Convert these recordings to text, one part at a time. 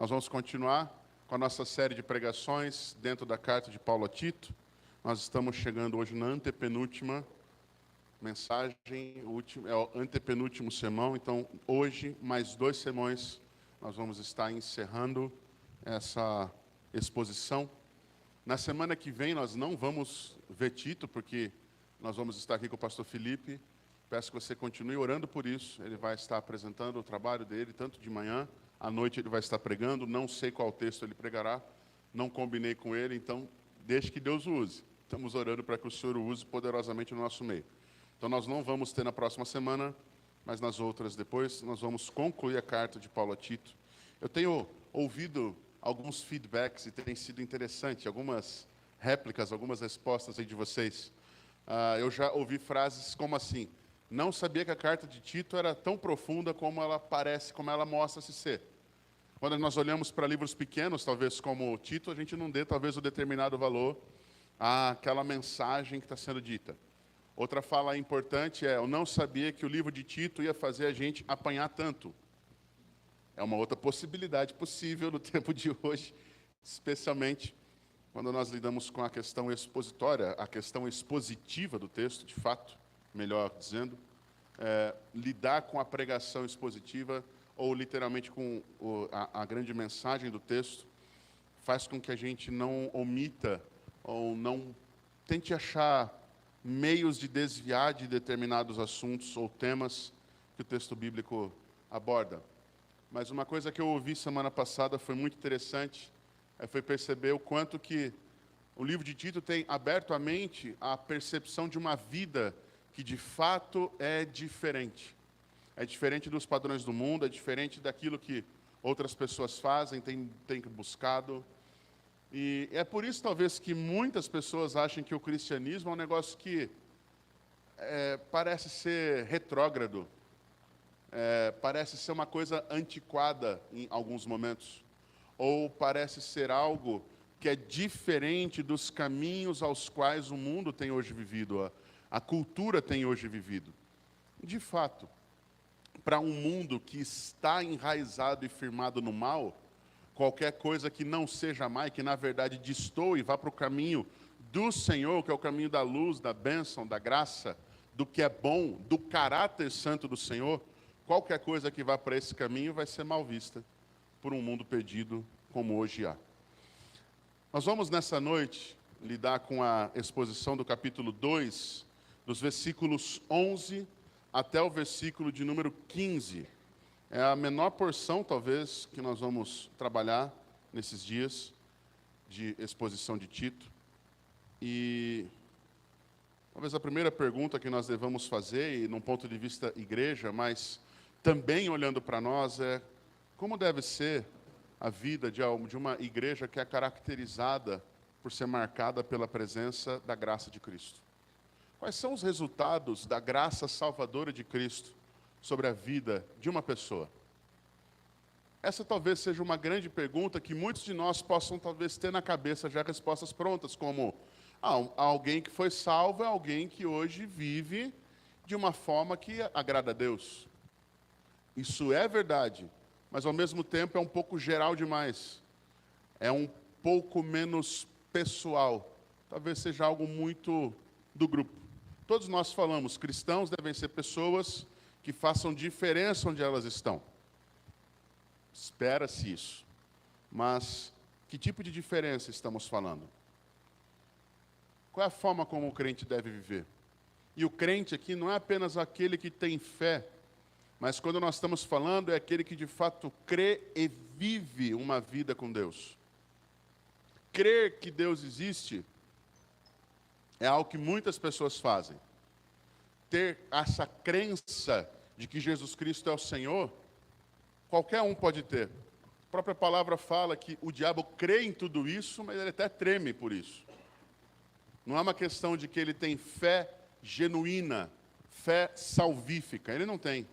Nós vamos continuar com a nossa série de pregações dentro da carta de Paulo a Tito. Nós estamos chegando hoje na antepenúltima mensagem, é o antepenúltimo sermão. Então, hoje, mais 2 sermões, nós vamos estar encerrando essa exposição. Na semana que vem, nós não vamos ver Tito, porque nós vamos estar aqui com o pastor Felipe. Peço que você continue orando por isso. Ele vai estar apresentando o trabalho dele, tanto de manhã, à noite ele vai estar pregando. Não sei qual texto ele pregará, não combinei com ele, então deixe que Deus o use. Estamos orando para que o Senhor o use poderosamente no nosso meio. Então nós não vamos ter na próxima semana, mas nas outras depois, nós vamos concluir a carta de Paulo a Tito. Eu tenho ouvido alguns feedbacks e tem sido interessante, algumas réplicas, algumas respostas aí de vocês. Eu já ouvi frases como assim: não sabia que a carta de Tito era tão profunda como ela parece, como ela mostra-se ser. Quando nós olhamos para livros pequenos, talvez como Tito, a gente não dê talvez o determinado valor àquela mensagem que está sendo dita. Outra fala importante é: eu não sabia que o livro de Tito ia fazer a gente apanhar tanto. É uma outra possibilidade possível no tempo de hoje, especialmente quando nós lidamos com a questão expositória, a questão expositiva do texto, de fato, melhor dizendo, lidar com a pregação expositiva, ou literalmente com a grande mensagem do texto, faz com que a gente não omita ou não tente achar meios de desviar de determinados assuntos ou temas que o texto bíblico aborda. Mas uma coisa que eu ouvi semana passada foi muito interessante, foi perceber o quanto que o livro de Tito tem aberto a mente à percepção de uma vida que de fato é diferente. É diferente dos padrões do mundo, é diferente daquilo que outras pessoas fazem, têm buscado. E é por isso, talvez, que muitas pessoas acham que o cristianismo é um negócio que parece ser retrógrado, parece ser uma coisa antiquada em alguns momentos, ou parece ser algo que é diferente dos caminhos aos quais o mundo tem hoje vivido, a cultura tem hoje vivido. De fato, para um mundo que está enraizado e firmado no mal, qualquer coisa que não seja mais, que na verdade destoe e vá para o caminho do Senhor, que é o caminho da luz, da bênção, da graça, do que é bom, do caráter santo do Senhor, qualquer coisa que vá para esse caminho vai ser mal vista por um mundo perdido como hoje há. Nós vamos nessa noite lidar com a exposição do capítulo 2, dos versículos 11 até o versículo de número 15. É a menor porção, talvez, que nós vamos trabalhar nesses dias de exposição de Tito. E talvez a primeira pergunta que nós devamos fazer, e num ponto de vista igreja, mas também olhando para nós, é: como deve ser a vida de uma igreja que é caracterizada por ser marcada pela presença da graça de Cristo? Quais são os resultados da graça salvadora de Cristo sobre a vida de uma pessoa? Essa talvez seja uma grande pergunta que muitos de nós possam talvez ter na cabeça já respostas prontas, como alguém que foi salvo é alguém que hoje vive de uma forma que agrada a Deus. Isso é verdade, mas ao mesmo tempo é um pouco geral demais. É um pouco menos pessoal. Talvez seja algo muito do grupo. Todos nós falamos, cristãos devem ser pessoas que façam diferença onde elas estão. Espera-se isso. Mas que tipo de diferença estamos falando? Qual é a forma como o crente deve viver? E o crente aqui não é apenas aquele que tem fé, mas quando nós estamos falando é aquele que de fato crê e vive uma vida com Deus. Crer que Deus existe é algo que muitas pessoas fazem. Ter essa crença de que Jesus Cristo é o Senhor, qualquer um pode ter. A própria palavra fala que o diabo crê em tudo isso, mas ele até treme por isso. Não é uma questão de que ele tem fé genuína, fé salvífica. Ele não tem.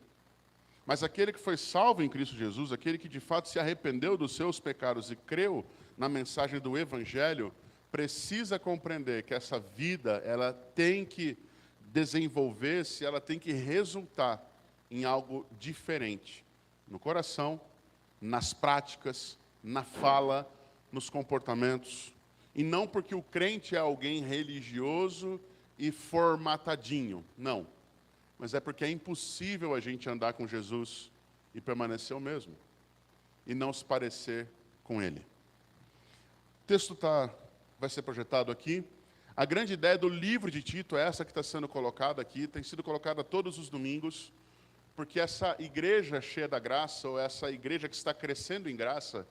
Mas aquele que foi salvo em Cristo Jesus, aquele que de fato se arrependeu dos seus pecados e creu na mensagem do Evangelho, precisa compreender que essa vida, ela tem que desenvolver-se, ela tem que resultar em algo diferente. No coração, nas práticas, na fala, nos comportamentos. E não porque o crente é alguém religioso e formatadinho, não. Mas é porque é impossível a gente andar com Jesus e permanecer o mesmo, e não se parecer com Ele. O texto vai ser projetado aqui. A grande ideia do livro de Tito é essa que está sendo colocada aqui, tem sido colocada todos os domingos, porque essa igreja cheia da graça, ou essa igreja que está crescendo em graça,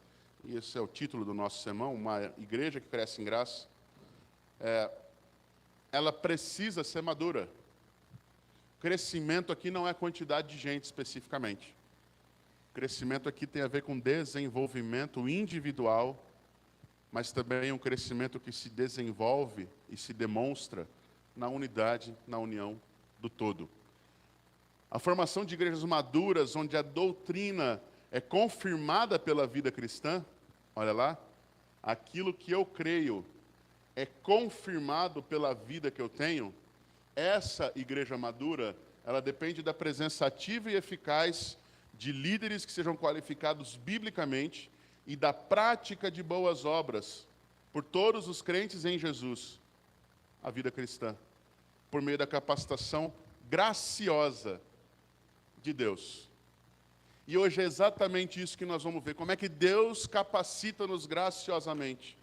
e esse é o título do nosso sermão, uma igreja que cresce em graça, ela precisa ser madura. Crescimento aqui não é quantidade de gente especificamente. Crescimento aqui tem a ver com desenvolvimento individual, mas também um crescimento que se desenvolve e se demonstra na unidade, na união do todo. A formação de igrejas maduras, onde a doutrina é confirmada pela vida cristã, olha lá, aquilo que eu creio é confirmado pela vida que eu tenho, essa igreja madura, ela depende da presença ativa e eficaz de líderes que sejam qualificados biblicamente e da prática de boas obras por todos os crentes em Jesus, a vida cristã, por meio da capacitação graciosa de Deus. E hoje é exatamente isso que nós vamos ver, como é que Deus capacita-nos graciosamente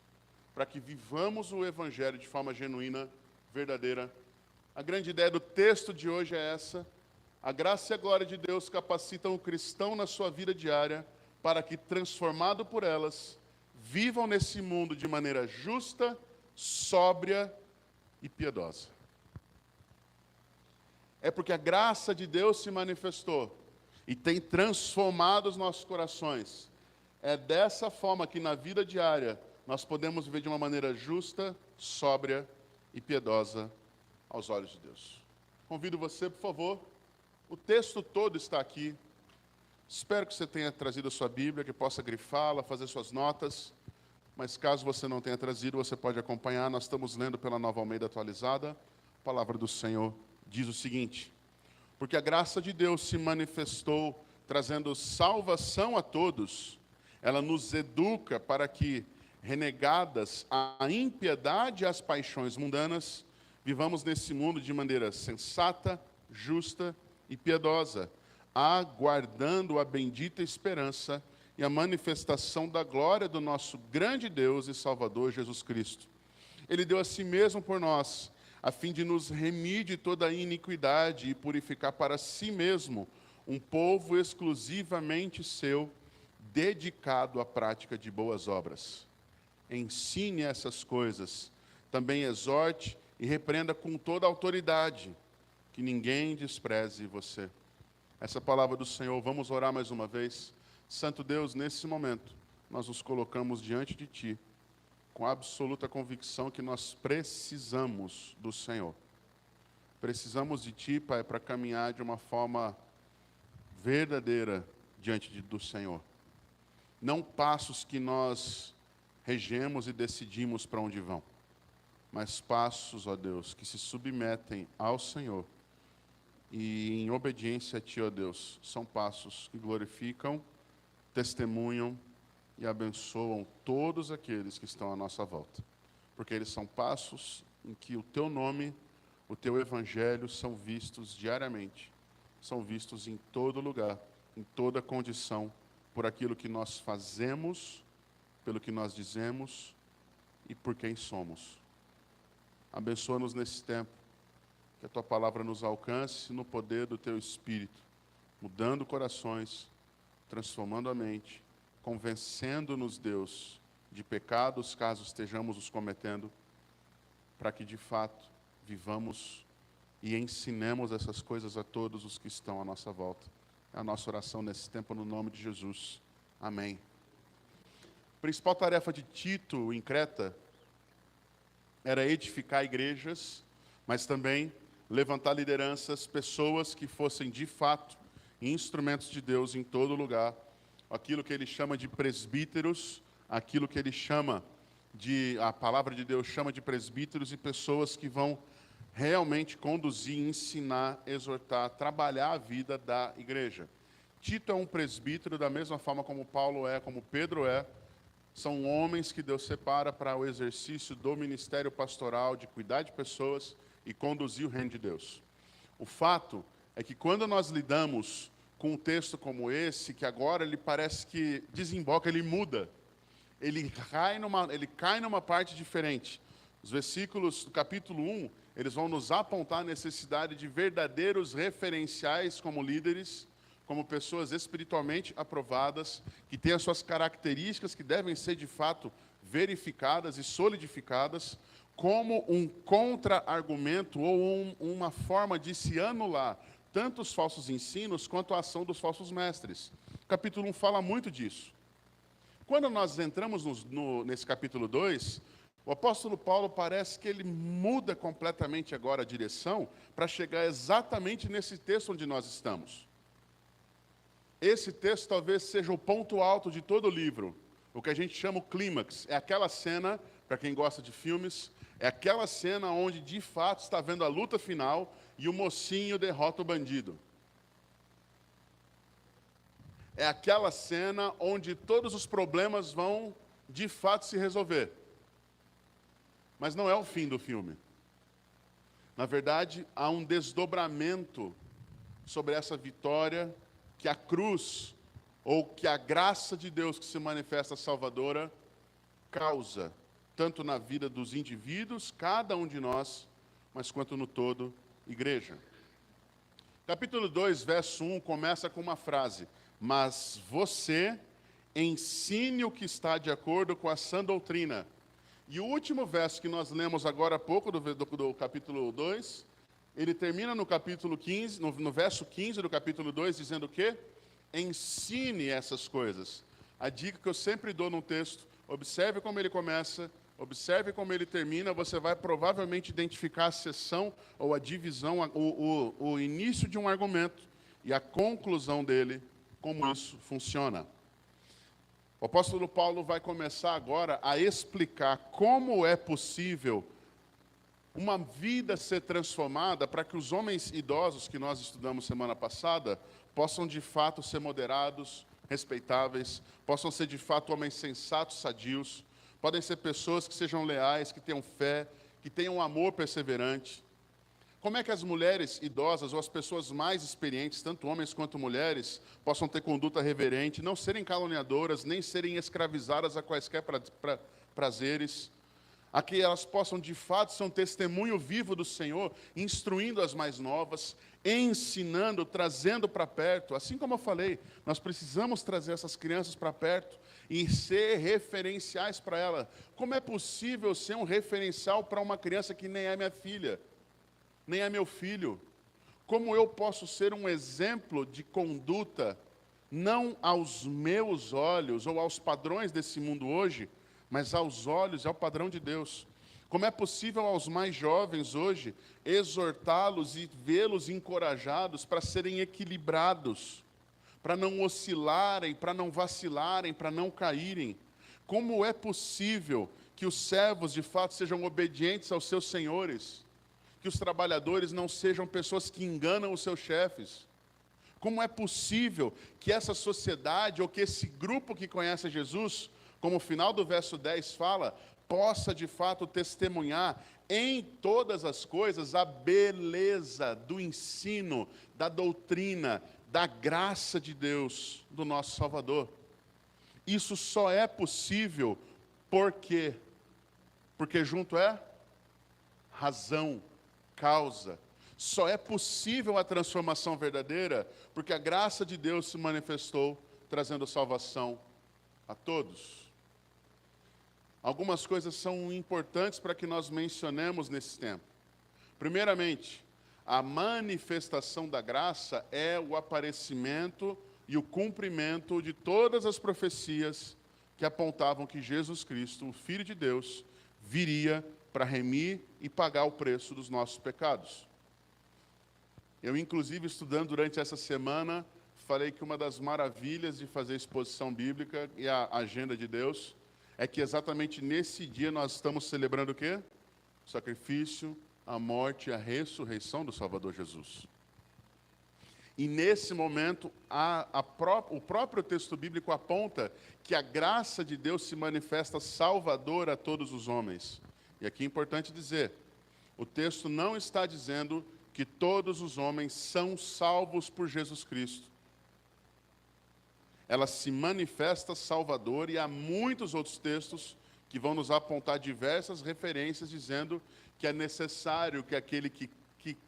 para que vivamos o Evangelho de forma genuína, verdadeira. A grande ideia do texto de hoje é essa: a graça e a glória de Deus capacitam o cristão na sua vida diária para que, transformado por elas, vivam nesse mundo de maneira justa, sóbria e piedosa. É porque a graça de Deus se manifestou e tem transformado os nossos corações. É dessa forma que na vida diária nós podemos viver de uma maneira justa, sóbria e piedosa aos olhos de Deus. Convido você, por favor, o texto todo está aqui. Espero que você tenha trazido a sua Bíblia, que possa grifá-la, fazer suas notas. Mas caso você não tenha trazido, você pode acompanhar. Nós estamos lendo pela Nova Almeida Atualizada. A palavra do Senhor diz o seguinte: porque a graça de Deus se manifestou, trazendo salvação a todos. Ela nos educa para que, renegadas a impiedade e as paixões mundanas, vivamos nesse mundo de maneira sensata, justa e piedosa, aguardando a bendita esperança e a manifestação da glória do nosso grande Deus e Salvador Jesus Cristo. Ele deu a si mesmo por nós, a fim de nos remir de toda a iniquidade e purificar para si mesmo um povo exclusivamente seu, dedicado à prática de boas obras. Ensine essas coisas, também exorte e repreenda com toda a autoridade, que ninguém despreze você. Essa palavra do Senhor, vamos orar mais uma vez. Santo Deus, nesse momento, nós nos colocamos diante de Ti, com absoluta convicção que nós precisamos do Senhor. Precisamos de Ti, Pai, para caminhar de uma forma verdadeira diante do Senhor. Não passos que nós regemos e decidimos para onde vão, mas passos, ó Deus, que se submetem ao Senhor e em obediência a Ti, ó Deus, são passos que glorificam, testemunham e abençoam todos aqueles que estão à nossa volta. Porque eles são passos em que o Teu nome, o Teu Evangelho são vistos diariamente, são vistos em todo lugar, em toda condição, por aquilo que nós fazemos, pelo que nós dizemos e por quem somos. Abençoa-nos nesse tempo, que a Tua palavra nos alcance no poder do Teu Espírito, mudando corações, transformando a mente, convencendo-nos, Deus, de pecados, caso estejamos os cometendo, para que, de fato, vivamos e ensinemos essas coisas a todos os que estão à nossa volta. É a nossa oração nesse tempo, no nome de Jesus. Amém. A principal tarefa de Tito, em Creta, era edificar igrejas, mas também levantar lideranças, pessoas que fossem, de fato, instrumentos de Deus em todo lugar, aquilo que ele chama de presbíteros, aquilo que ele chama de, a palavra de Deus chama de presbíteros e pessoas que vão realmente conduzir, ensinar, exortar, trabalhar a vida da igreja. Tito é um presbítero da mesma forma como Paulo é, como Pedro é, são homens que Deus separa para o exercício do ministério pastoral, de cuidar de pessoas e conduzir o reino de Deus. O fato é que quando nós lidamos com um texto como esse, que agora ele parece que desemboca, ele muda, ele cai numa parte diferente. Os versículos do capítulo 1, eles vão nos apontar a necessidade de verdadeiros referenciais como líderes, como pessoas espiritualmente aprovadas, que têm as suas características que devem ser de fato verificadas e solidificadas, como um contra-argumento ou uma forma de se anular tanto os falsos ensinos quanto a ação dos falsos mestres. O capítulo 1 fala muito disso. Quando nós entramos nesse capítulo 2, o apóstolo Paulo parece que ele muda completamente agora a direção para chegar exatamente nesse texto onde nós estamos. Esse texto talvez seja o ponto alto de todo o livro, o que a gente chama o clímax. É aquela cena, para quem gosta de filmes, é aquela cena onde de fato está vendo a luta final e o mocinho derrota o bandido. É aquela cena onde todos os problemas vão de fato se resolver. Mas não é o fim do filme. Na verdade, há um desdobramento sobre essa vitória que a cruz, ou que a graça de Deus que se manifesta salvadora, causa, tanto na vida dos indivíduos, cada um de nós, mas quanto no todo, igreja. Capítulo 2, verso 1, começa com uma frase: mas você ensine o que está de acordo com a sã doutrina. E o último verso que nós lemos agora há pouco, do capítulo 2, ele termina no capítulo 15, no verso 15 do capítulo 2, dizendo o quê? Ensine essas coisas. A dica que eu sempre dou no texto: observe como ele começa, observe como ele termina, você vai provavelmente identificar a seção ou a divisão, o início de um argumento e a conclusão dele, como isso funciona. O apóstolo Paulo vai começar agora a explicar como é possível uma vida ser transformada para que os homens idosos que nós estudamos semana passada possam de fato ser moderados, respeitáveis, possam ser de fato homens sensatos, sadios, podem ser pessoas que sejam leais, que tenham fé, que tenham amor perseverante. Como é que as mulheres idosas ou as pessoas mais experientes, tanto homens quanto mulheres, possam ter conduta reverente, não serem caluniadoras, nem serem escravizadas a quaisquer prazeres, a que elas possam de fato ser um testemunho vivo do Senhor, instruindo as mais novas, ensinando, trazendo para perto. Assim como eu falei, nós precisamos trazer essas crianças para perto e ser referenciais para ela. Como é possível ser um referencial para uma criança que nem é minha filha, nem é meu filho? Como eu posso ser um exemplo de conduta, não aos meus olhos ou aos padrões desse mundo hoje, mas aos olhos, ao padrão de Deus? Como é possível aos mais jovens hoje exortá-los e vê-los encorajados para serem equilibrados, para não oscilarem, para não vacilarem, para não caírem? Como é possível que os servos de fato sejam obedientes aos seus senhores? Que os trabalhadores não sejam pessoas que enganam os seus chefes? Como é possível que essa sociedade, ou que esse grupo que conhece Jesus, como o final do verso 10 fala, possa de fato testemunhar em todas as coisas a beleza do ensino, da doutrina, da graça de Deus, do nosso Salvador? Isso só é possível porque junto é razão, causa. Só é possível a transformação verdadeira porque a graça de Deus se manifestou, trazendo salvação a todos. Algumas coisas são importantes para que nós mencionemos nesse tempo. Primeiramente, a manifestação da graça é o aparecimento e o cumprimento de todas as profecias que apontavam que Jesus Cristo, o Filho de Deus, viria para remir e pagar o preço dos nossos pecados. Eu, inclusive, estudando durante essa semana, falei que uma das maravilhas de fazer exposição bíblica e a agenda de Deus é que exatamente nesse dia nós estamos celebrando o quê? O sacrifício, a morte e a ressurreição do Salvador Jesus. E nesse momento, o próprio texto bíblico aponta que a graça de Deus se manifesta salvadora a todos os homens. E aqui é importante dizer, o texto não está dizendo que todos os homens são salvos por Jesus Cristo. Ela se manifesta salvadora, e há muitos outros textos que vão nos apontar diversas referências dizendo que é necessário que aquele que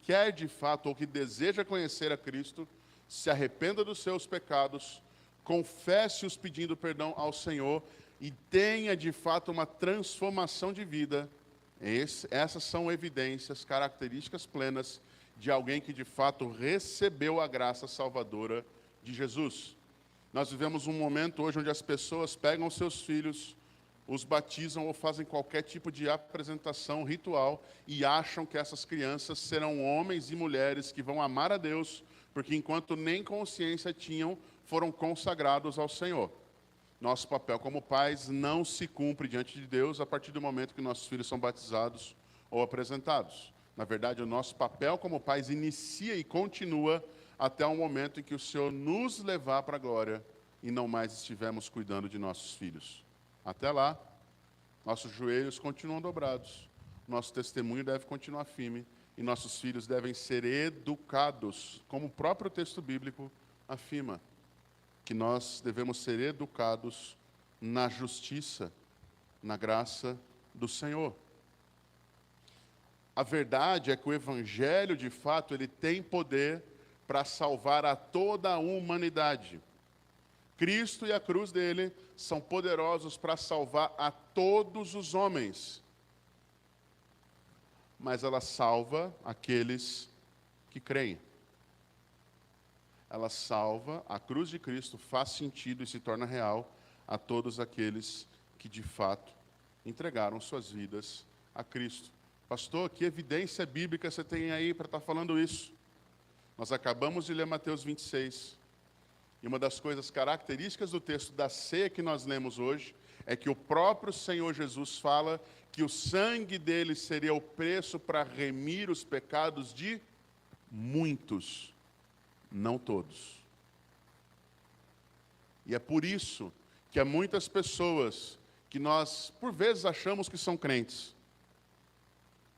quer de fato ou que deseja conhecer a Cristo se arrependa dos seus pecados, confesse-os pedindo perdão ao Senhor e tenha de fato uma transformação de vida. Essas são evidências, características plenas de alguém que de fato recebeu a graça salvadora de Jesus. Nós vivemos um momento hoje onde as pessoas pegam seus filhos, os batizam ou fazem qualquer tipo de apresentação ritual e acham que essas crianças serão homens e mulheres que vão amar a Deus, porque enquanto nem consciência tinham, foram consagrados ao Senhor. Nosso papel como pais não se cumpre diante de Deus a partir do momento que nossos filhos são batizados ou apresentados. Na verdade, o nosso papel como pais inicia e continua até o momento em que o Senhor nos levar para a glória e não mais estivermos cuidando de nossos filhos. Até lá, nossos joelhos continuam dobrados, nosso testemunho deve continuar firme e nossos filhos devem ser educados, como o próprio texto bíblico afirma, que nós devemos ser educados na justiça, na graça do Senhor. A verdade é que o Evangelho, de fato, ele tem poder para salvar a toda a humanidade. Cristo e a cruz dele são poderosos para salvar a todos os homens. Mas ela salva aqueles que creem. Ela salva, a cruz de Cristo faz sentido e se torna real a todos aqueles que de fato entregaram suas vidas a Cristo. Pastor, que evidência bíblica você tem aí para estar falando isso? Nós acabamos de ler Mateus 26. E uma das coisas características do texto da ceia que nós lemos hoje é que o próprio Senhor Jesus fala que o sangue dele seria o preço para remir os pecados de muitos, não todos. E é por isso que há muitas pessoas que nós, por vezes, achamos que são crentes.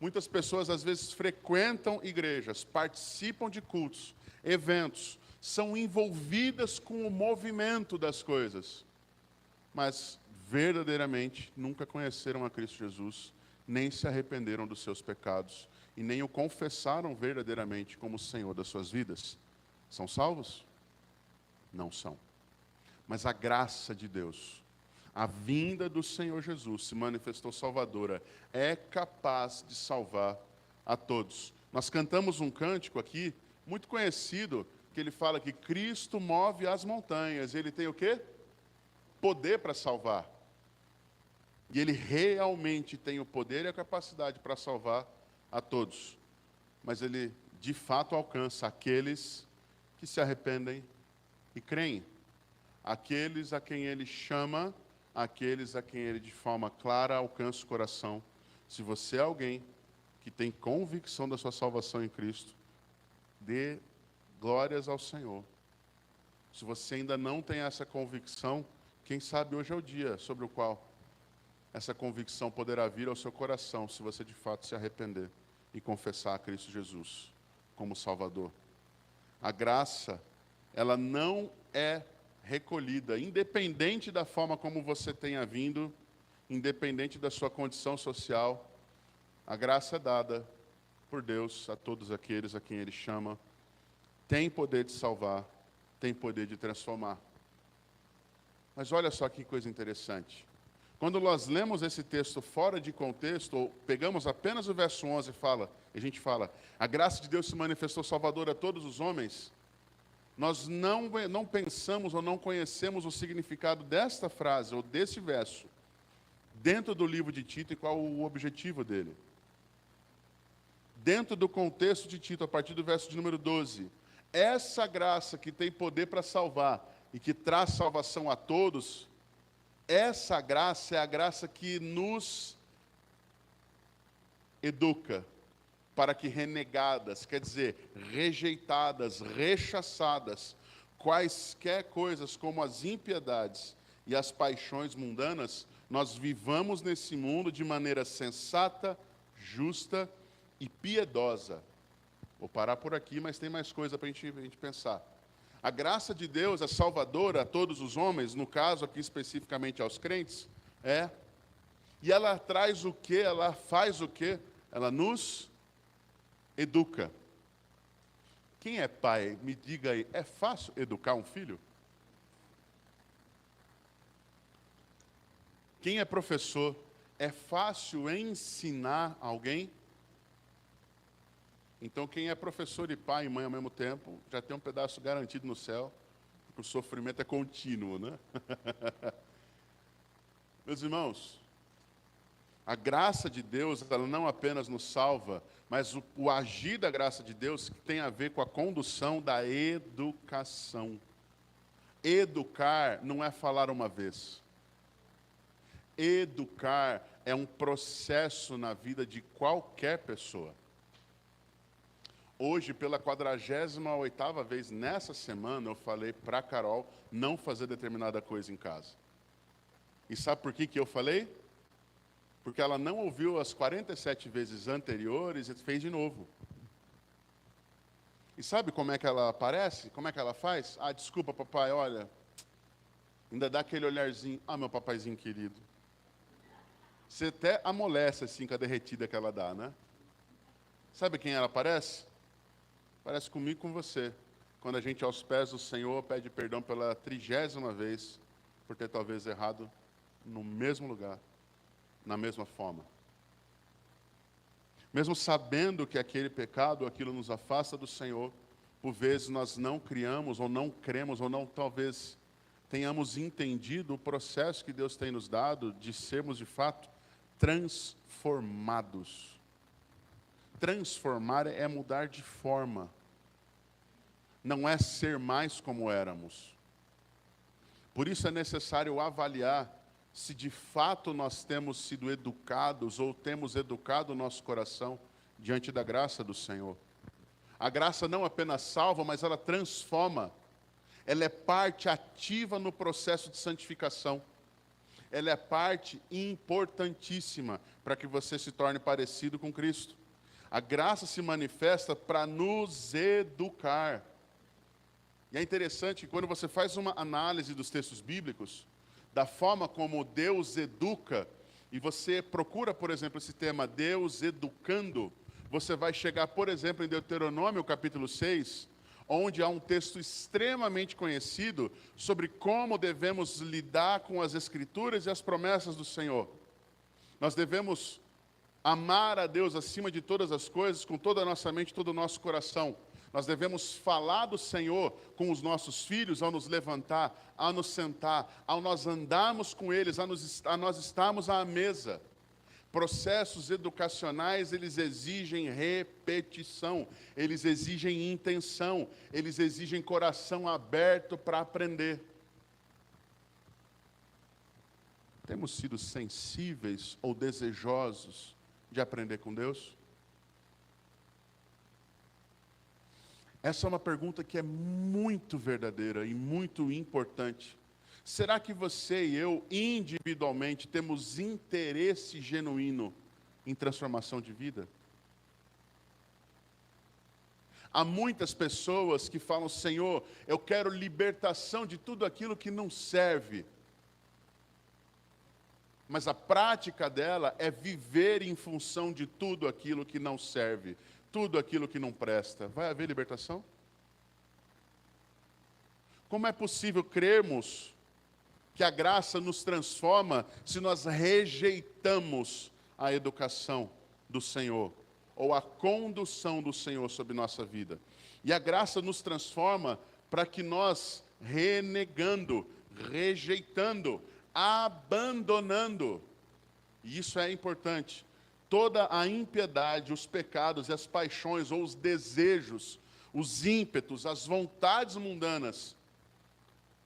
Muitas pessoas, às vezes, frequentam igrejas, participam de cultos, eventos, são envolvidas com o movimento das coisas, mas verdadeiramente nunca conheceram a Cristo Jesus, nem se arrependeram dos seus pecados e nem o confessaram verdadeiramente como Senhor das suas vidas. São salvos? Não são. Mas a graça de Deus, a vinda do Senhor Jesus se manifestou salvadora, é capaz de salvar a todos. Nós cantamos um cântico aqui, muito conhecido, que ele fala que Cristo move as montanhas. Ele tem o quê? Poder para salvar. E ele realmente tem o poder e a capacidade para salvar a todos. Mas ele, de fato, alcança aqueles que se arrependem e creem. Aqueles a quem ele chama, aqueles a quem ele, de forma clara, alcança o coração. Se você é alguém que tem convicção da sua salvação em Cristo, dê glórias ao Senhor. Se você ainda não tem essa convicção, quem sabe hoje é o dia sobre o qual essa convicção poderá vir ao seu coração, se você de fato se arrepender e confessar a Cristo Jesus como Salvador. A graça, ela não é recolhida, independente da forma como você tenha vindo, independente da sua condição social, a graça é dada por Deus a todos aqueles a quem Ele chama. Tem poder de salvar, tem poder de transformar. Mas olha só que coisa interessante. Quando nós lemos esse texto fora de contexto, ou pegamos apenas o verso 11 e a gente fala, a graça de Deus se manifestou salvadora a todos os homens, nós não pensamos ou não conhecemos o significado desta frase, ou desse verso, dentro do livro de Tito e qual o objetivo dele. Dentro do contexto de Tito, a partir do verso de número 12, essa graça que tem poder para salvar e que traz salvação a todos, essa graça é a graça que nos educa para que renegadas, quer dizer, rejeitadas, rechaçadas, quaisquer coisas como as impiedades e as paixões mundanas, nós vivamos nesse mundo de maneira sensata, justa e piedosa. Vou parar por aqui, mas tem mais coisa para a gente pensar. A graça de Deus é salvadora a todos os homens, no caso aqui especificamente aos crentes, e ela traz o quê? Ela faz o quê? Ela nos educa. Quem é pai, me diga aí, é fácil educar um filho? Quem é professor, é fácil ensinar alguém? Então, quem é professor e pai e mãe ao mesmo tempo, já tem um pedaço garantido no céu, porque o sofrimento é contínuo, né? Meus irmãos, a graça de Deus, ela não apenas nos salva, mas o agir da graça de Deus tem a ver com a condução da educação. Educar não é falar uma vez. Educar é um processo na vida de qualquer pessoa. Hoje, pela 48ª vez nessa semana, eu falei para a Carol não fazer determinada coisa em casa. E sabe por que eu falei? Porque ela não ouviu as 47 vezes anteriores e fez de novo. E sabe como é que ela aparece? Como é que ela faz? Ah, desculpa, papai, olha. Ainda dá aquele olharzinho. Ah, meu papaizinho querido. Você até amolece assim com a derretida que ela dá, né? Sabe quem ela parece? Parece comigo e com você. Quando a gente aos pés do Senhor pede perdão pela 30ª vez, por ter talvez errado no mesmo lugar, na mesma forma. Mesmo sabendo que aquele pecado, aquilo nos afasta do Senhor, por vezes nós não criamos, ou não cremos, ou não talvez tenhamos entendido o processo que Deus tem nos dado de sermos de fato transformados. Transformar é mudar de forma. Não é ser mais como éramos. Por isso é necessário avaliar se de fato nós temos sido educados ou temos educado o nosso coração diante da graça do Senhor. A graça não apenas salva, mas ela transforma. Ela é parte ativa no processo de santificação. Ela é parte importantíssima para que você se torne parecido com Cristo. A graça se manifesta para nos educar. E é interessante que quando você faz uma análise dos textos bíblicos, da forma como Deus educa, e você procura, por exemplo, esse tema Deus educando, você vai chegar, por exemplo, em Deuteronômio capítulo 6, onde há um texto extremamente conhecido sobre como devemos lidar com as Escrituras e as promessas do Senhor. Nós devemos amar a Deus acima de todas as coisas, com toda a nossa mente, todo o nosso coração. Nós devemos falar do Senhor com os nossos filhos ao nos levantar, ao nos sentar, ao nós andarmos com eles, a nós estarmos à mesa. Processos educacionais, eles exigem repetição, eles exigem intenção, eles exigem coração aberto para aprender. Temos sido sensíveis ou desejosos de aprender com Deus? Essa é uma pergunta que é muito verdadeira e muito importante. Será que você e eu, individualmente, temos interesse genuíno em transformação de vida? Há muitas pessoas que falam, Senhor, eu quero libertação de tudo aquilo que não serve. Mas a prática dela é viver em função de tudo aquilo que não serve, tudo aquilo que não presta. Vai haver libertação? Como é possível crermos que a graça nos transforma se nós rejeitamos a educação do Senhor, ou a condução do Senhor sobre nossa vida? E a graça nos transforma para que nós, renegando, rejeitando, abandonando, e isso é importante, toda a impiedade, os pecados e as paixões, ou os desejos, os ímpetos, as vontades mundanas,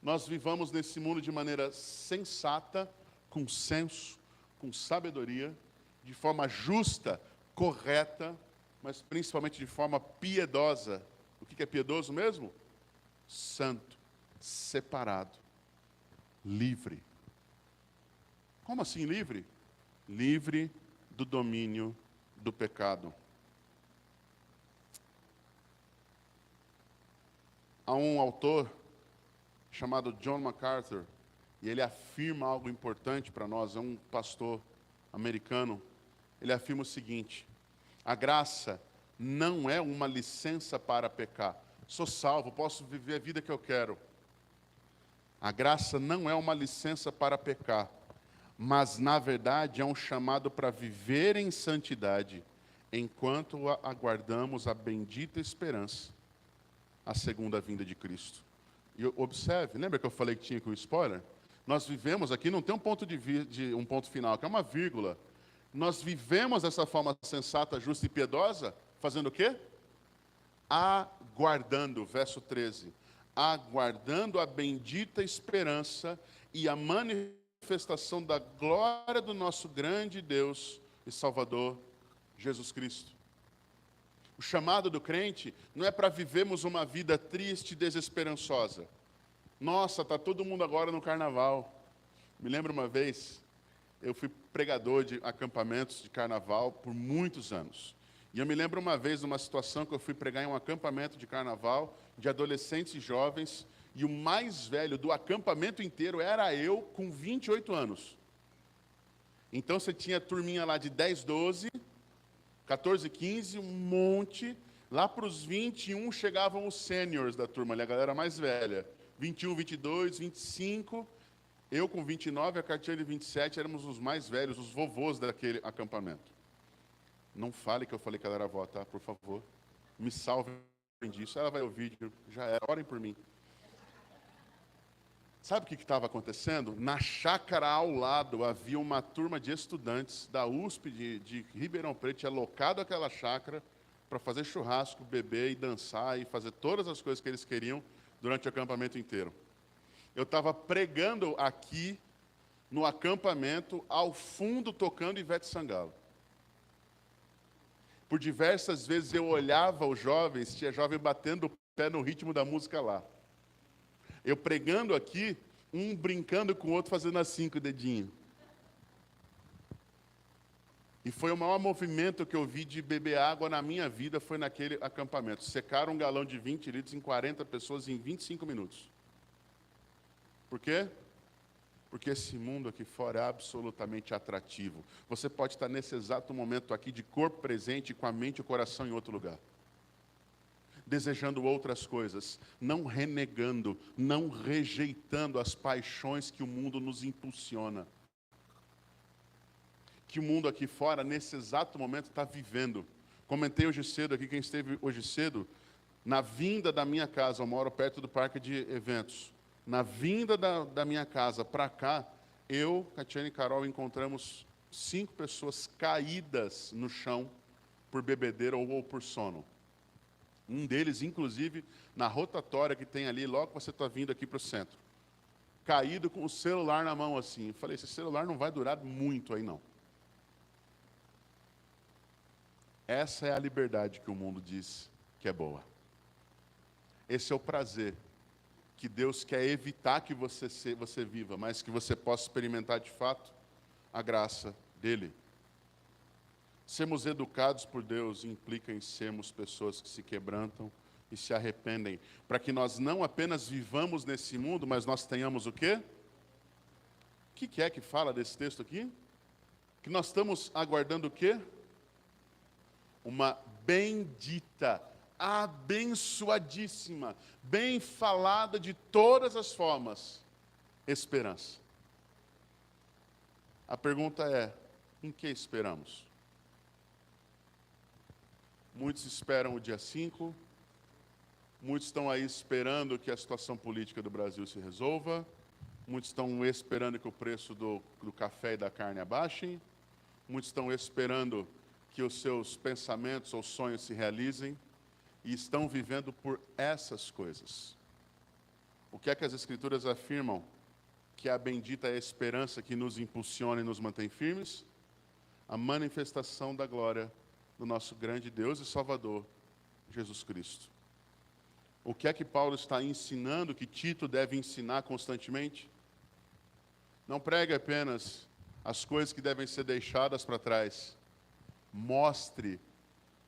nós vivamos nesse mundo de maneira sensata, com senso, com sabedoria, de forma justa, correta mas principalmente de forma piedosa. O que é piedoso mesmo? Santo, separado, livre. Como assim livre? Livre do domínio do pecado. Há um autor chamado John MacArthur, e ele afirma algo importante para nós, é um pastor americano. Ele afirma o seguinte: a graça não é uma licença para pecar. Sou salvo, posso viver a vida que eu quero. A graça não é uma licença para pecar, mas, na verdade, é um chamado para viver em santidade, enquanto aguardamos a bendita esperança, a segunda vinda de Cristo. E observe, lembra que eu falei que tinha aqui um spoiler? Nós vivemos aqui, não tem um ponto um ponto final, que é uma vírgula. Nós vivemos dessa forma sensata, justa e piedosa, fazendo o quê? Aguardando, verso 13. Aguardando a bendita esperança e a manifestação da glória do nosso grande Deus e Salvador, Jesus Cristo. O chamado do crente não é para vivermos uma vida triste e desesperançosa. Nossa, está todo mundo agora no carnaval. Me lembro uma vez, eu fui pregador de acampamentos de carnaval por muitos anos. E eu me lembro uma vez de uma situação que eu fui pregar em um acampamento de carnaval, de adolescentes e jovens, e o mais velho do acampamento inteiro era eu, com 28 anos. Então você tinha turminha lá de 10, 12, 14, 15, um monte. Lá para os 21 chegavam os seniors da turma, ali, a galera mais velha. 21, 22, 25, eu com 29, a Catiane 27, éramos os mais velhos, os vovôs daquele acampamento. Não fale que eu falei que ela era avó, tá? Por favor. Me salvem disso. Ela vai ouvir, já era. Orem por mim. Sabe o que estava acontecendo? Na chácara ao lado havia uma turma de estudantes da USP de Ribeirão Preto, tinha alocado aquela chácara para fazer churrasco, beber e dançar e fazer todas as coisas que eles queriam durante o acampamento inteiro. Eu estava pregando aqui no acampamento, ao fundo tocando Ivete Sangalo. Por diversas vezes eu olhava os jovens, tinha jovem batendo o pé no ritmo da música lá. Eu pregando aqui, um brincando com o outro, fazendo assim com o dedinho. E foi o maior movimento que eu vi de beber água na minha vida, foi naquele acampamento. Secaram um galão de 20 litros em 40 pessoas em 25 minutos. Por quê? Porque esse mundo aqui fora é absolutamente atrativo. Você pode estar nesse exato momento aqui de corpo presente, com a mente e o coração em outro lugar. Desejando outras coisas, não renegando, não rejeitando as paixões que o mundo nos impulsiona. Que o mundo aqui fora, nesse exato momento, está vivendo. Comentei hoje cedo aqui, quem esteve hoje cedo, na vinda da minha casa, eu moro perto do parque de eventos. Na vinda da minha casa para cá, eu, Catiane e Carol encontramos 5 pessoas caídas no chão por bebedeira ou por sono. Um deles, inclusive, na rotatória que tem ali, logo que você está vindo aqui para o centro. Caído com o celular na mão assim. Eu falei, esse celular não vai durar muito aí não. Essa é a liberdade que o mundo diz que é boa. Esse é o prazer que Deus quer evitar que você viva, mas que você possa experimentar de fato a graça dele. Sermos educados por Deus implica em sermos pessoas que se quebrantam e se arrependem, para que nós não apenas vivamos nesse mundo, mas nós tenhamos o quê? O que é que fala desse texto aqui? Que nós estamos aguardando o quê? Uma bendita, abençoadíssima, bem falada de todas as formas, esperança. A pergunta é, em que esperamos? Muitos esperam o dia 5, muitos estão aí esperando que a situação política do Brasil se resolva, muitos estão esperando que o preço do café e da carne abaixem, muitos estão esperando que os seus pensamentos ou sonhos se realizem, e estão vivendo por essas coisas. O que é que as Escrituras afirmam? Que a bendita é a esperança que nos impulsiona e nos mantém firmes? A manifestação da glória do nosso grande Deus e Salvador, Jesus Cristo. O que é que Paulo está ensinando, que Tito deve ensinar constantemente? Não pregue apenas as coisas que devem ser deixadas para trás. Mostre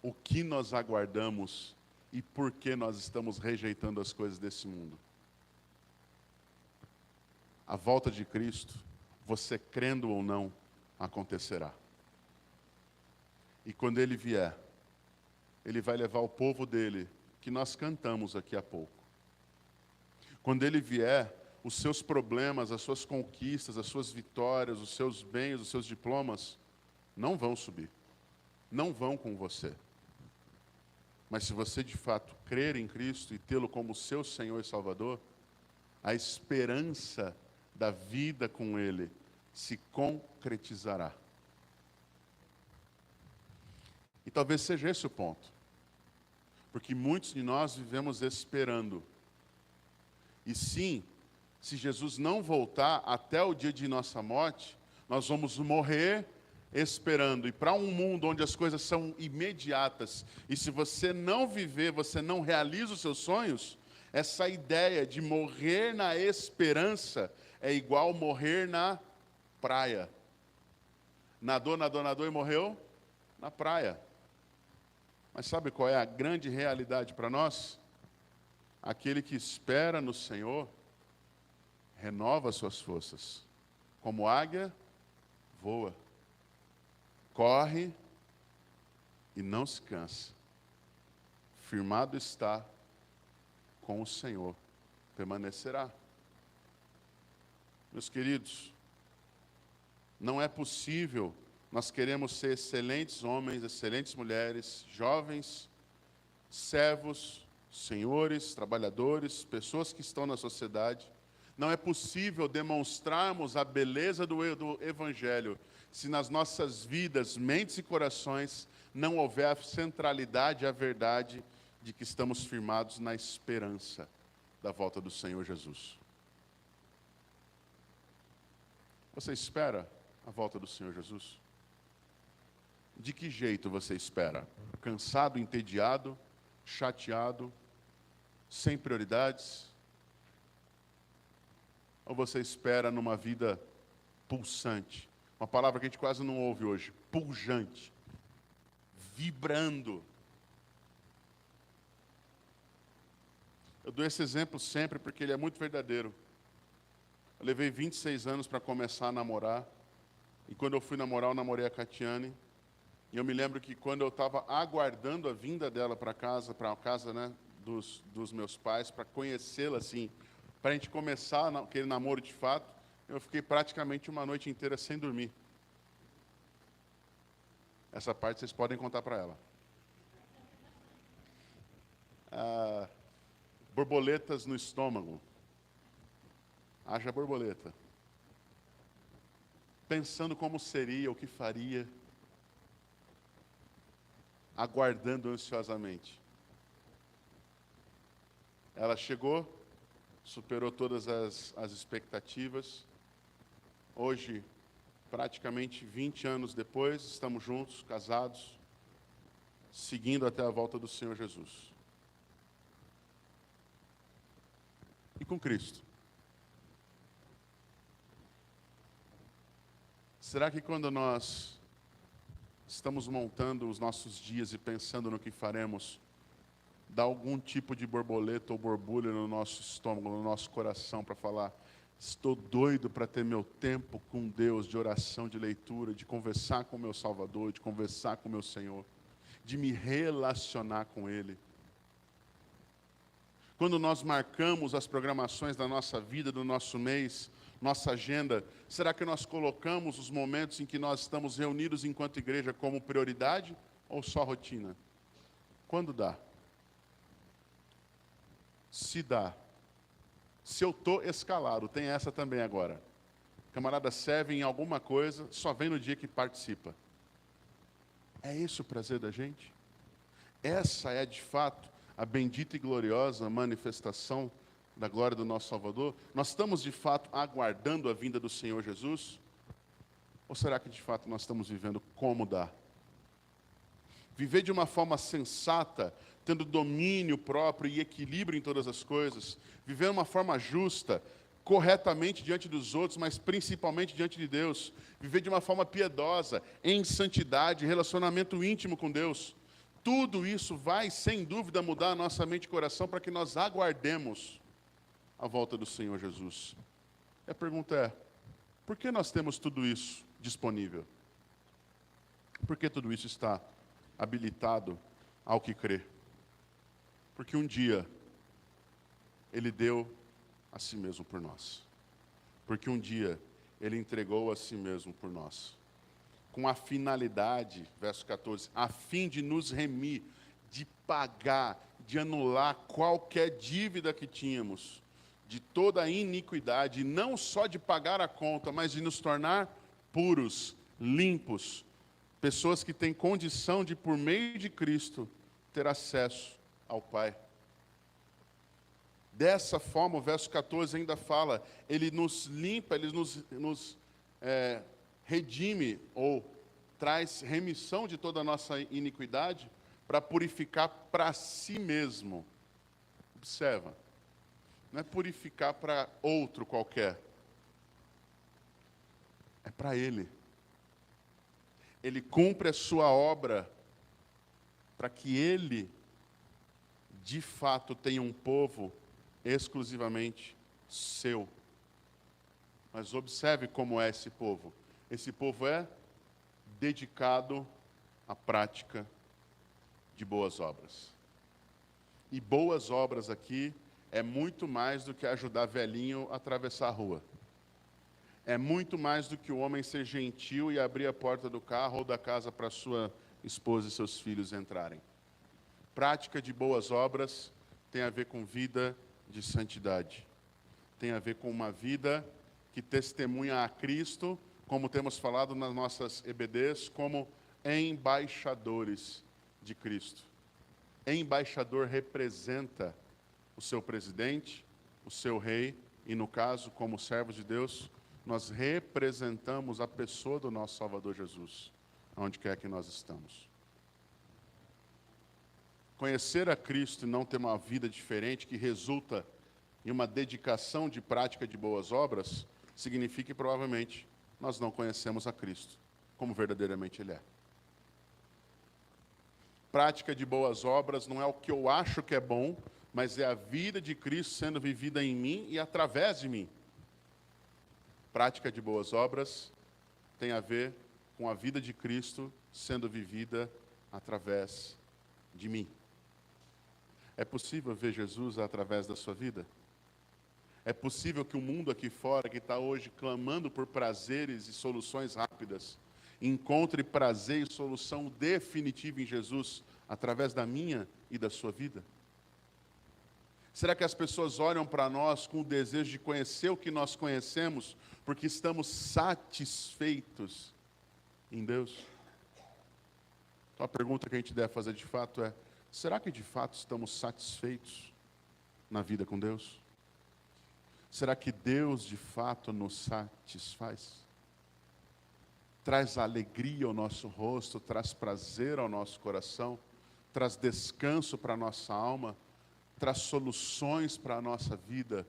o que nós aguardamos e por que nós estamos rejeitando as coisas desse mundo. A volta de Cristo, você crendo ou não, acontecerá. E quando Ele vier, Ele vai levar o povo dele, que nós cantamos aqui há pouco. Quando Ele vier, os seus problemas, as suas conquistas, as suas vitórias, os seus bens, os seus diplomas, não vão subir. Não vão com você. Mas se você de fato crer em Cristo e tê-lo como seu Senhor e Salvador, a esperança da vida com Ele se concretizará. E talvez seja esse o ponto. Porque muitos de nós vivemos esperando. E sim, se Jesus não voltar até o dia de nossa morte, nós vamos morrer esperando. E para um mundo onde as coisas são imediatas, e se você não viver, você não realiza os seus sonhos, essa ideia de morrer na esperança é igual morrer na praia. Nadou, nadou, nadou e morreu na praia. Mas sabe qual é a grande realidade para nós? Aquele que espera no Senhor renova suas forças. Como águia, voa. Corre e não se cansa. Firmado está com o Senhor. Permanecerá. Meus queridos, não é possível. Nós queremos ser excelentes homens, excelentes mulheres, jovens, servos, senhores, trabalhadores, pessoas que estão na sociedade. Não é possível demonstrarmos a beleza do Evangelho se nas nossas vidas, mentes e corações não houver a centralidade e a verdade de que estamos firmados na esperança da volta do Senhor Jesus. Você espera a volta do Senhor Jesus? De que jeito você espera? Cansado, entediado, chateado, sem prioridades? Ou você espera numa vida pulsante? Uma palavra que a gente quase não ouve hoje. Pujante. Vibrando. Eu dou esse exemplo sempre porque ele é muito verdadeiro. Eu levei 26 anos para começar a namorar. E quando eu fui namorar, eu namorei a Catiane. E eu me lembro que quando eu estava aguardando a vinda dela para a casa, né, dos meus pais, para conhecê-la assim, para a gente começar aquele namoro de fato, eu fiquei praticamente uma noite inteira sem dormir. Essa parte vocês podem contar para ela. Borboletas no estômago. Haja borboleta. Pensando como seria, o que faria, aguardando ansiosamente. Ela chegou, superou todas as expectativas. Hoje, praticamente 20 anos depois, estamos juntos, casados, seguindo até a volta do Senhor Jesus. E com Cristo. Será que quando nós estamos montando os nossos dias e pensando no que faremos, dá algum tipo de borboleta ou borbulha no nosso estômago, no nosso coração, para falar: estou doido para ter meu tempo com Deus, de oração, de leitura, de conversar com o meu Salvador, de conversar com o meu Senhor, de me relacionar com Ele? Quando nós marcamos as programações da nossa vida, do nosso mês, nossa agenda, será que nós colocamos os momentos em que nós estamos reunidos enquanto igreja como prioridade ou só rotina? Quando dá? Se dá. Se eu estou escalado, tem essa também agora. Camarada serve em alguma coisa, só vem no dia que participa. É esse o prazer da gente? Essa é, de fato, a bendita e gloriosa manifestação da glória do nosso Salvador? Nós estamos, de fato, aguardando a vinda do Senhor Jesus? Ou será que, de fato, nós estamos vivendo como dá? viver de uma forma sensata, tendo domínio próprio e equilíbrio em todas as coisas, viver de uma forma justa, corretamente diante dos outros, mas principalmente diante de Deus, viver de uma forma piedosa, em santidade, relacionamento íntimo com Deus. Tudo isso vai, sem dúvida, mudar a nossa mente e coração para que nós aguardemos a volta do Senhor Jesus. E a pergunta é, por que nós temos tudo isso disponível? Por que tudo isso está habilitado ao que crê? Porque um dia Ele deu a si mesmo por nós. Porque um dia Ele entregou a si mesmo por nós. Com a finalidade, verso 14, a fim de nos remir, de pagar, de anular qualquer dívida que tínhamos, de toda a iniquidade, e não só de pagar a conta, mas de nos tornar puros, limpos, pessoas que têm condição de, por meio de Cristo, ter acesso ao Pai. Dessa forma, o verso 14 ainda fala, Ele nos limpa, Ele nos redime, ou traz remissão de toda a nossa iniquidade, para purificar para si mesmo. Observa, não é purificar para outro qualquer, é para Ele. Ele cumpre a sua obra para que Ele, de fato, tenha um povo exclusivamente seu. Mas observe como é esse povo. Esse povo é dedicado à prática de boas obras. E boas obras aqui é muito mais do que ajudar velhinho a atravessar a rua. É muito mais do que o homem ser gentil e abrir a porta do carro ou da casa para sua esposa e seus filhos entrarem. Prática de boas obras tem a ver com vida de santidade. Tem a ver com uma vida que testemunha a Cristo, como temos falado nas nossas EBDs, como embaixadores de Cristo. Embaixador representa o seu presidente, o seu rei, e no caso, como servos de Deus, nós representamos a pessoa do nosso Salvador Jesus, onde quer que nós estamos. Conhecer a Cristo e não ter uma vida diferente, que resulta em uma dedicação de prática de boas obras, significa que provavelmente nós não conhecemos a Cristo, como verdadeiramente Ele é. Prática de boas obras não é o que eu acho que é bom, mas é a vida de Cristo sendo vivida em mim e através de mim. Prática de boas obras tem a ver com a vida de Cristo sendo vivida através de mim. É possível ver Jesus através da sua vida? É possível que o mundo aqui fora, que está hoje clamando por prazeres e soluções rápidas, encontre prazer e solução definitiva em Jesus, através da minha e da sua vida? Será que as pessoas olham para nós com o desejo de conhecer o que nós conhecemos, porque estamos satisfeitos em Deus? Então a pergunta que a gente deve fazer de fato é, será que de fato estamos satisfeitos na vida com Deus? Será que Deus de fato nos satisfaz? Traz alegria ao nosso rosto, traz prazer ao nosso coração, traz descanso para a nossa alma, traz soluções para a nossa vida,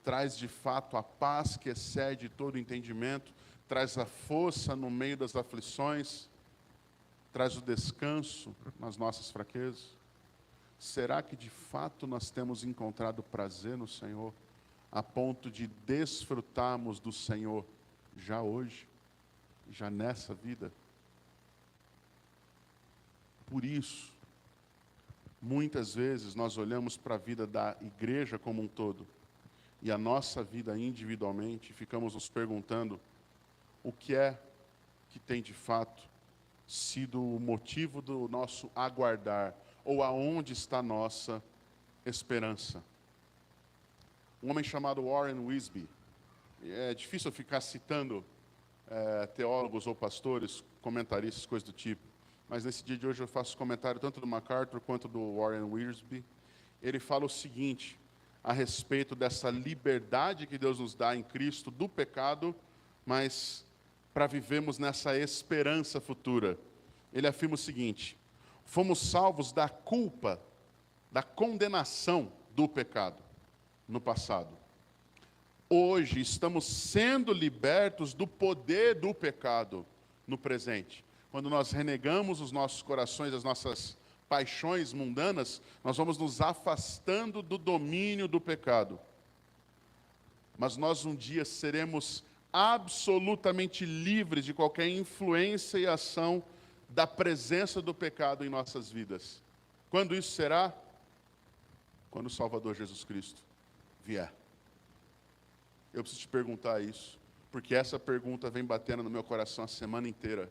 traz de fato a paz que excede todo entendimento, traz a força no meio das aflições, traz o descanso nas nossas fraquezas. Será que de fato nós temos encontrado prazer no Senhor, a ponto de desfrutarmos do Senhor já hoje, já nessa vida? Por isso, muitas vezes nós olhamos para a vida da igreja como um todo e a nossa vida individualmente, ficamos nos perguntando o que é que tem de fato sido o motivo do nosso aguardar, ou aonde está a nossa esperança. Um homem chamado Warren Wiersbe, é difícil eu ficar citando teólogos ou pastores, comentaristas, coisas do tipo, mas nesse dia de hoje eu faço comentário tanto do MacArthur quanto do Warren Wiersbe. Ele fala o seguinte a respeito dessa liberdade que Deus nos dá em Cristo do pecado, mas para vivermos nessa esperança futura. Ele afirma o seguinte: Fomos salvos da culpa, da condenação do pecado no passado. Hoje estamos sendo libertos do poder do pecado no presente. Quando nós renegamos os nossos corações, as nossas paixões mundanas, nós vamos nos afastando do domínio do pecado. Mas nós um dia seremos absolutamente livres de qualquer influência e ação da presença do pecado em nossas vidas. Quando isso será? Quando o Salvador Jesus Cristo vier. Eu preciso te perguntar isso, porque essa pergunta vem batendo no meu coração a semana inteira.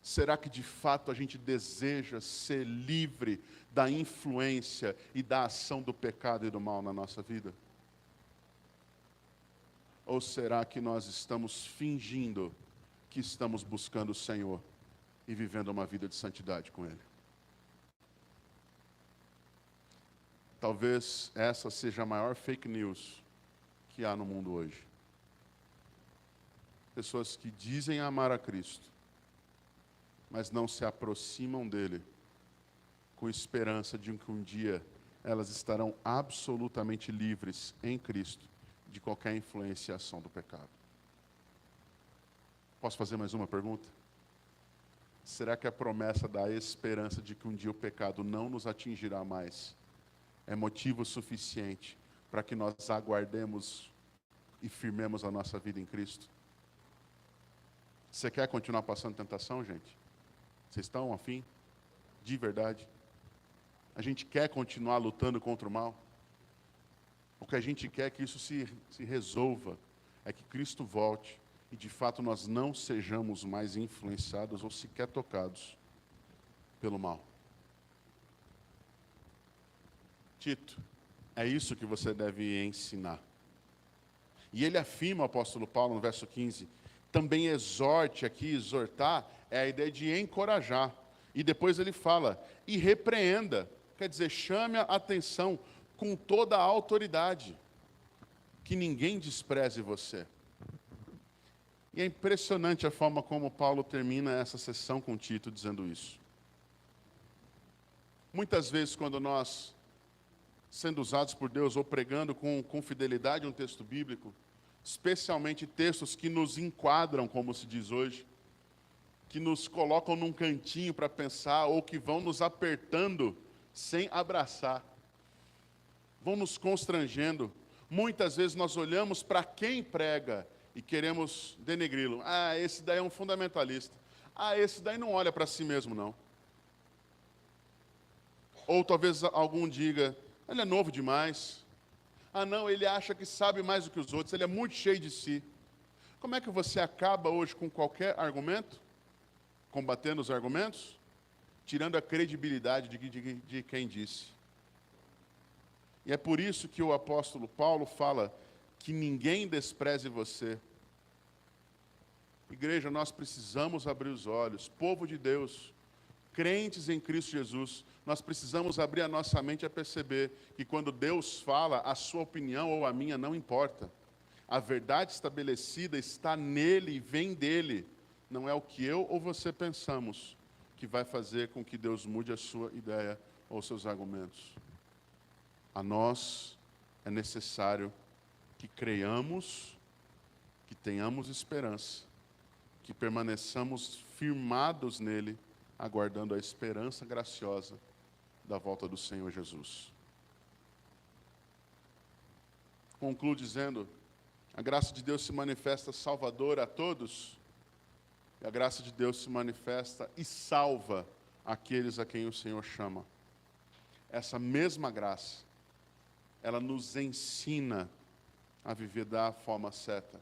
Será que de fato a gente deseja ser livre da influência e da ação do pecado e do mal na nossa vida? Ou será que nós estamos fingindo que estamos buscando o Senhor e vivendo uma vida de santidade com Ele? Talvez essa seja a maior fake news que há no mundo hoje. Pessoas que dizem amar a Cristo, mas não se aproximam dele com esperança de que um dia elas estarão absolutamente livres em Cristo de qualquer influência e ação do pecado. Posso fazer mais uma pergunta? Será que a promessa da esperança de que um dia o pecado não nos atingirá mais é motivo suficiente para que nós aguardemos e firmemos a nossa vida em Cristo? Você quer continuar passando tentação, gente? Vocês estão afim? De verdade? A gente quer continuar lutando contra o mal? O que a gente quer é que isso se resolva, é que Cristo volte e de fato nós não sejamos mais influenciados ou sequer tocados pelo mal. Tito, é isso que você deve ensinar. E ele afirma, o apóstolo Paulo, no verso 15, também exorte aqui, exortar, é a ideia de encorajar. E depois ele fala, e repreenda, quer dizer, chame a atenção com toda a autoridade, que ninguém despreze você. E é impressionante a forma como Paulo termina essa sessão com Tito dizendo isso. Muitas vezes quando nós, sendo usados por Deus ou pregando com fidelidade um texto bíblico, especialmente textos que nos enquadram, como se diz hoje, que nos colocam num cantinho para pensar ou que vão nos apertando sem abraçar, vão nos constrangendo. Muitas vezes nós olhamos para quem prega e queremos denegri-lo. Ah, esse daí é um fundamentalista. Ah, esse daí não olha para si mesmo, não. Ou talvez algum diga, ele é novo demais. Ah, não, ele acha que sabe mais do que os outros, ele é muito cheio de si. Como é que você acaba hoje com qualquer argumento? Combatendo os argumentos? Tirando a credibilidade de quem disse. E é por isso que o apóstolo Paulo fala que ninguém despreze você. Igreja, nós precisamos abrir os olhos. Povo de Deus, crentes em Cristo Jesus, nós precisamos abrir a nossa mente a perceber que quando Deus fala, a sua opinião ou a minha não importa. A verdade estabelecida está nele e vem dele. Não é o que eu ou você pensamos que vai fazer com que Deus mude a sua ideia ou seus argumentos. A nós é necessário que creiamos, que tenhamos esperança, que permaneçamos firmados nele, aguardando a esperança graciosa da volta do Senhor Jesus. Concluo dizendo, a graça de Deus se manifesta salvadora a todos, e a graça de Deus se manifesta e salva aqueles a quem o Senhor chama. Essa mesma graça, ela nos ensina a viver da forma certa.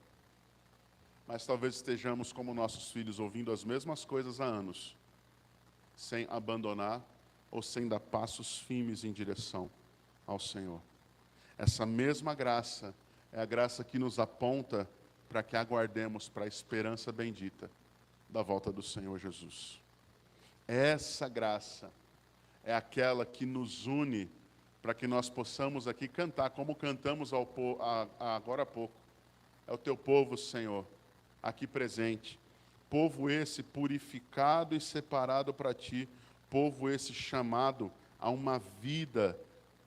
Mas talvez estejamos como nossos filhos, ouvindo as mesmas coisas há anos, sem abandonar ou sem dar passos firmes em direção ao Senhor. Essa mesma graça é a graça que nos aponta para que aguardemos para a esperança bendita da volta do Senhor Jesus. Essa graça é aquela que nos une para que nós possamos aqui cantar, como cantamos agora há pouco. É o teu povo, Senhor, aqui presente. Povo esse purificado e separado para ti, povo esse chamado a uma vida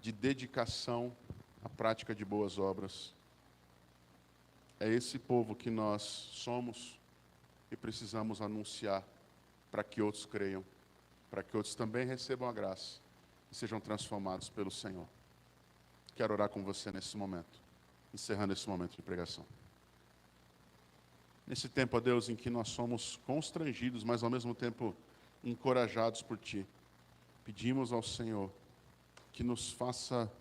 de dedicação à prática de boas obras. É esse povo que nós somos e precisamos anunciar para que outros creiam, para que outros também recebam a graça e sejam transformados pelo Senhor. Quero orar com você nesse momento, encerrando esse momento de pregação. Nesse tempo, ó Deus, em que nós somos constrangidos, mas ao mesmo tempo encorajados por Ti, pedimos ao Senhor que nos faça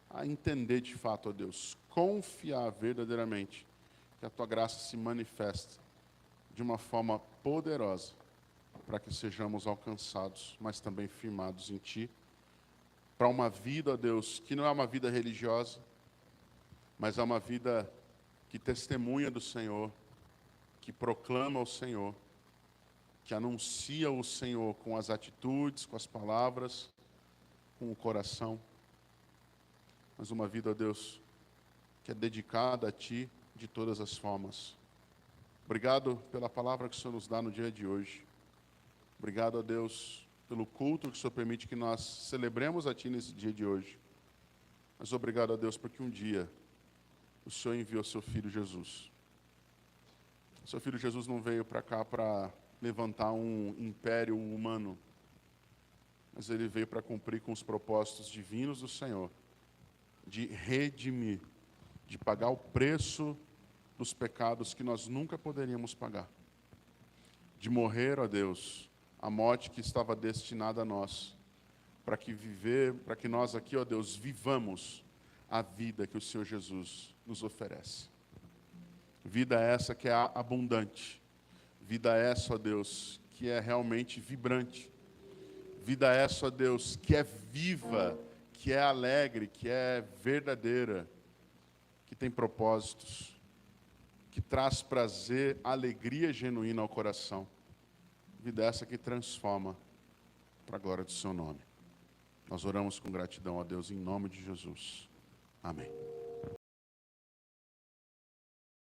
a entender de fato, ó Deus, confiar verdadeiramente que a Tua graça se manifesta de uma forma poderosa para que sejamos alcançados, mas também firmados em Ti, para uma vida, ó Deus, que não é uma vida religiosa, mas é uma vida que testemunha do Senhor, que proclama o Senhor, que anuncia o Senhor com as atitudes, com as palavras, com o coração. Mas uma vida, ó Deus, que é dedicada a Ti de todas as formas. Obrigado pela palavra que o Senhor nos dá no dia de hoje. Obrigado, ó Deus, pelo culto que o Senhor permite que nós celebremos a Ti nesse dia de hoje. Mas obrigado, ó Deus, porque um dia o Senhor enviou seu Filho Jesus. Seu Filho Jesus não veio para cá para levantar um império humano, mas Ele veio para cumprir com os propósitos divinos do Senhor, de redimir, de pagar o preço dos pecados que nós nunca poderíamos pagar, de morrer, ó Deus, a morte que estava destinada a nós, para que nós aqui, ó Deus, vivamos a vida que o Senhor Jesus nos oferece. Vida essa que é abundante. Vida essa, ó Deus, que é realmente vibrante. Vida essa, ó Deus, que é viva, que é alegre, que é verdadeira, que tem propósitos, que traz prazer, alegria genuína ao coração. Vida essa que transforma para a glória do Seu nome. Nós oramos com gratidão a Deus em nome de Jesus. Amém.